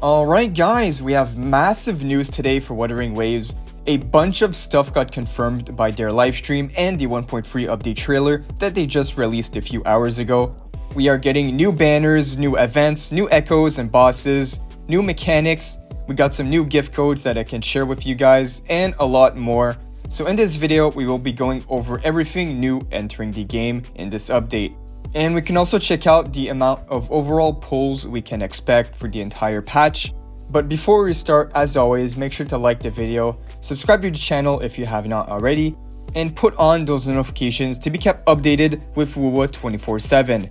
Alright guys, we have massive news today for Wuthering Waves. A bunch of stuff got confirmed by their livestream and the 1.3 update trailer that they just released a few hours ago. We are getting new banners, new events, new echoes and bosses, new mechanics, we got some new gift codes that I can share with you guys, and a lot more. So in this video, we will be going over everything new entering the game in this update. And we can also check out the amount of overall pulls we can expect for the entire patch. But before we start, as always, make sure to like the video, subscribe to the channel if you have not already, and put on those notifications to be kept updated with WUWA 24/7.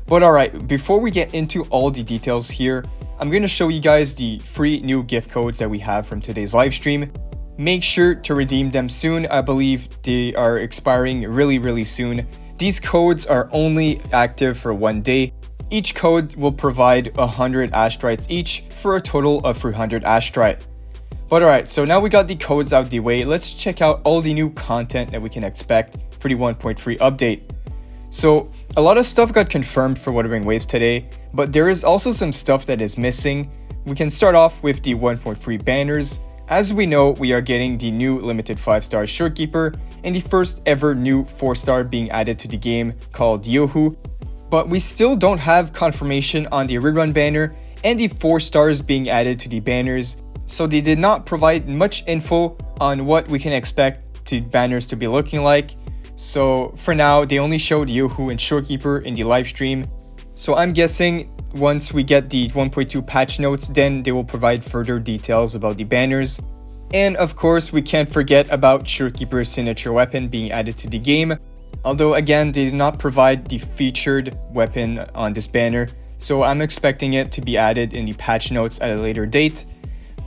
But alright, before we get into all the details here, I'm going to show you guys the free new gift codes that we have from today's livestream. Make sure to redeem them soon. I believe they are expiring really soon. These codes are only active for 1 day. Each code will provide 100 astrites each for a total of 300 astrite. But alright, so now we got the codes out the way, let's check out all the new content that we can expect for the 1.3 update. So a lot of stuff got confirmed for Wuthering Waves today, but there is also some stuff that is missing. We can start off with the 1.3 banners. As we know, we are getting the new limited 5-star Shorekeeper and the first ever new 4-star being added to the game called Yohu. But we still don't have confirmation on the rerun banner and the 4 stars being added to the banners, so they did not provide much info on what we can expect the banners to be looking like. So for now, they only showed Yohu and Shorekeeper in the live stream. So I'm guessing once we get the 1.2 patch notes, then they will provide further details about the banners. And of course, we can't forget about Shorekeeper's signature weapon being added to the game. Although again, they did not provide the featured weapon on this banner, so I'm expecting it to be added in the patch notes at a later date.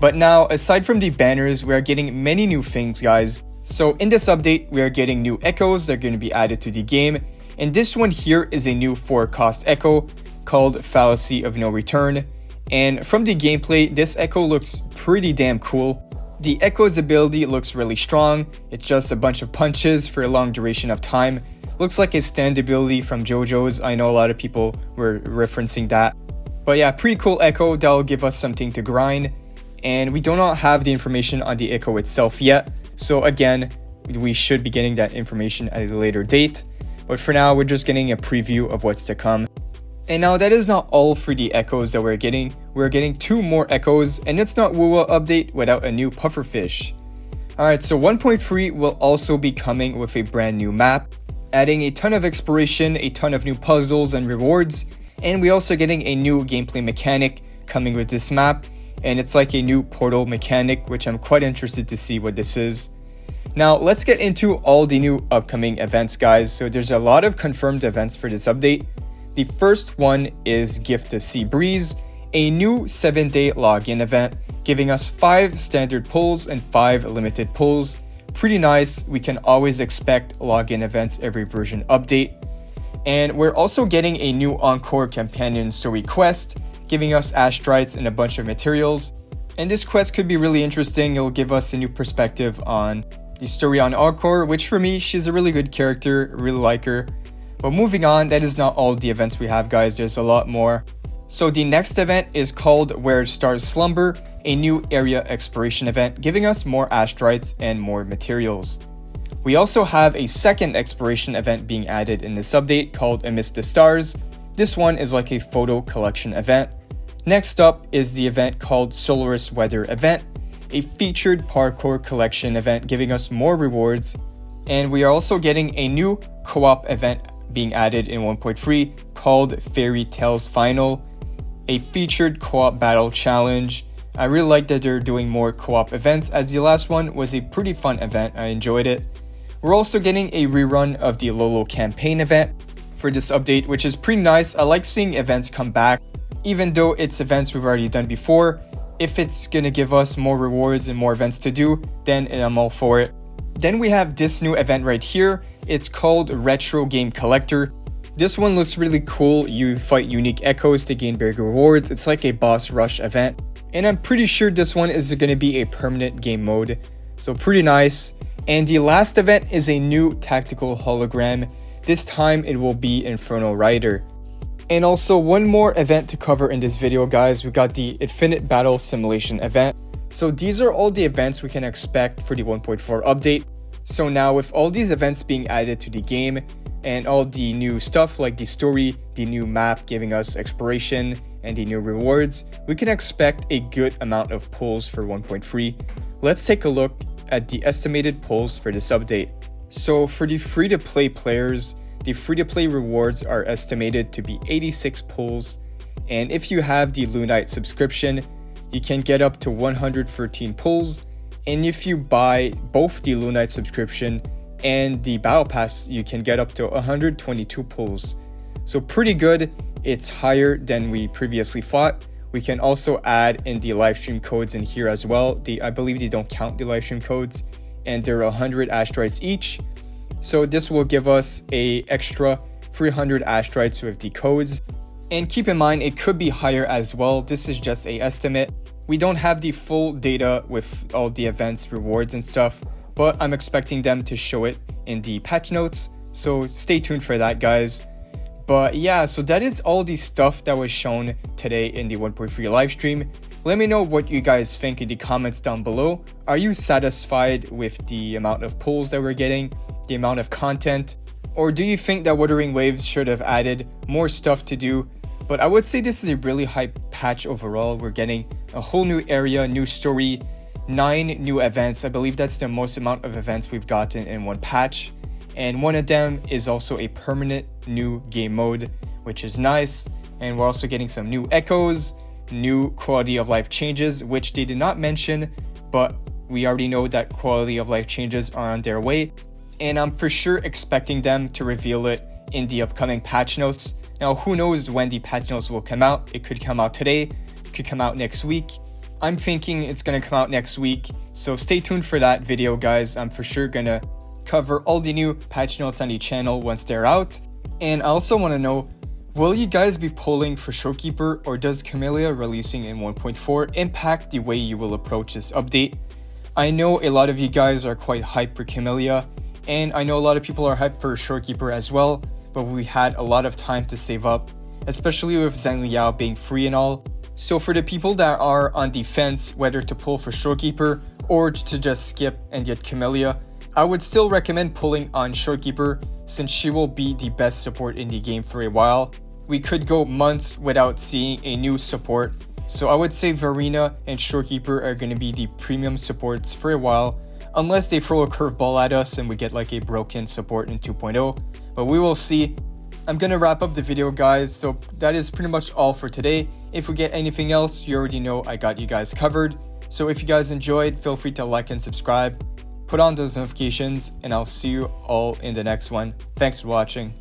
But now, aside from the banners, we are getting many new things, guys. So in this update, we are getting new echoes that are going to be added to the game. And this one here is a new 4-cost echo called Fallacy of No Return. And from the gameplay, this echo looks pretty damn cool. The echo's ability looks really strong. It's just a bunch of punches for a long duration of time. Looks like a stand ability from JoJo's. I know a lot of people were referencing that. But yeah, pretty cool echo that'll give us something to grind. And we do not have the information on the echo itself yet. So again, we should be getting that information at a later date. But for now, we're just getting a preview of what's to come. And now that is not all for the echoes that we're getting. We're getting 2 more echoes, and it's not WUWA update without a new pufferfish. Alright, so 1.3 will also be coming with a brand new map, adding a ton of exploration, a ton of new puzzles and rewards, and we're also getting a new gameplay mechanic coming with this map, and it's like a new portal mechanic, which I'm quite interested to see what this is. Now, let's get into all the new upcoming events, guys. So there's a lot of confirmed events for this update. The first one is Gift of Sea Breeze, a new 7-day login event, giving us 5 standard pulls and 5 limited pulls. Pretty nice. We can always expect login events every version update. And we're also getting a new Encore Companion Story quest, giving us astrites and a bunch of materials. And this quest could be really interesting. It'll give us a new perspective on the story on Encore, which for me, she's a really good character, really like her. But moving on, that is not all the events we have, guys. There's a lot more. So the next event is called Where Stars Slumber, a new area exploration event, giving us more astrites and more materials. We also have a second exploration event being added in this update called Amidst the Stars. This one is like a photo collection event. Next up is the event called Solaris Weather Event, a featured parkour collection event giving us more rewards. And we are also getting a new co-op event being added in 1.3 called Fairy Tales Final, a featured co-op battle challenge. I really like that they're doing more co-op events, as the last one was a pretty fun event. I enjoyed it. We're also getting a rerun of the Lolo campaign event for this update, which is pretty nice. I like seeing events come back, even though it's events we've already done before. If it's gonna give us more rewards and more events to do, then I'm all for it. Then we have this new event right here. It's called Retro Game Collector. This one looks really cool. You fight unique echoes to gain bigger rewards. It's like a boss rush event. And I'm pretty sure this one is going to be a permanent game mode. So pretty nice. And the last event is a new tactical hologram. This time it will be Inferno Rider. And also one more event to cover in this video, guys. We got the Infinite Battle Simulation event. So these are all the events we can expect for the 1.4 update. So now with all these events being added to the game and all the new stuff like the story, the new map giving us exploration, and the new rewards, we can expect a good amount of pulls for 1.3. Let's take a look at the estimated pulls for this update. So for the free-to-play players, the free-to-play rewards are estimated to be 86 pulls, and if you have the Lunite subscription, you can get up to 113 pulls, and if you buy both the Lunite subscription and the Battle Pass, you can get up to 122 pulls. So pretty good. It's higher than we previously thought. We can also add in the livestream codes in here as well. I believe they don't count the livestream codes, and they're 100 asteroids each. So this will give us a extra 300 asteroids with the codes. And keep in mind, it could be higher as well. This is just a estimate. We don't have the full data with all the events, rewards, and stuff, but I'm expecting them to show it in the patch notes. So stay tuned for that, guys. But yeah, so that is all the stuff that was shown today in the 1.3 livestream. Let me know what you guys think in the comments down below. Are you satisfied with the amount of pulls that we're getting, the amount of content? Or do you think that Wuthering Waves should have added more stuff to do? But I would say this is a really hype patch overall. We're getting a whole new area, new story, 9 new events. I believe that's the most amount of events we've gotten in one patch. And one of them is also a permanent new game mode, which is nice. And we're also getting some new echoes, new quality of life changes, which they did not mention, but we already know that quality of life changes are on their way. And I'm for sure expecting them to reveal it in the upcoming patch notes. Now, who knows when the patch notes will come out? It could come out today, it could come out next week. I'm thinking it's gonna come out next week, so stay tuned for that video, guys. I'm for sure gonna cover all the new patch notes on the channel once they're out. And I also want to know, will you guys be pulling for Showkeeper, or does Camellia releasing in 1.4 impact the way you will approach this update? I know a lot of you guys are quite hyped for Camellia, and I know a lot of people are hyped for Showkeeper as well, but we had a lot of time to save up, especially with Zhang Liao being free and all. So for the people that are on the fence whether to pull for Showkeeper or to just skip and get Camellia, I would still recommend pulling on Showkeeper since she will be the best support in the game for a while. We could go months without seeing a new support, so I would say Verena and Showkeeper are going to be the premium supports for a while, unless they throw a curveball at us and we get like a broken support in 2.0, but we will see. I'm going to wrap up the video, guys, so that is pretty much all for today. If we get anything else, you already know I got you guys covered. So if you guys enjoyed, feel free to like and subscribe. Put on those notifications, and I'll see you all in the next one. Thanks for watching.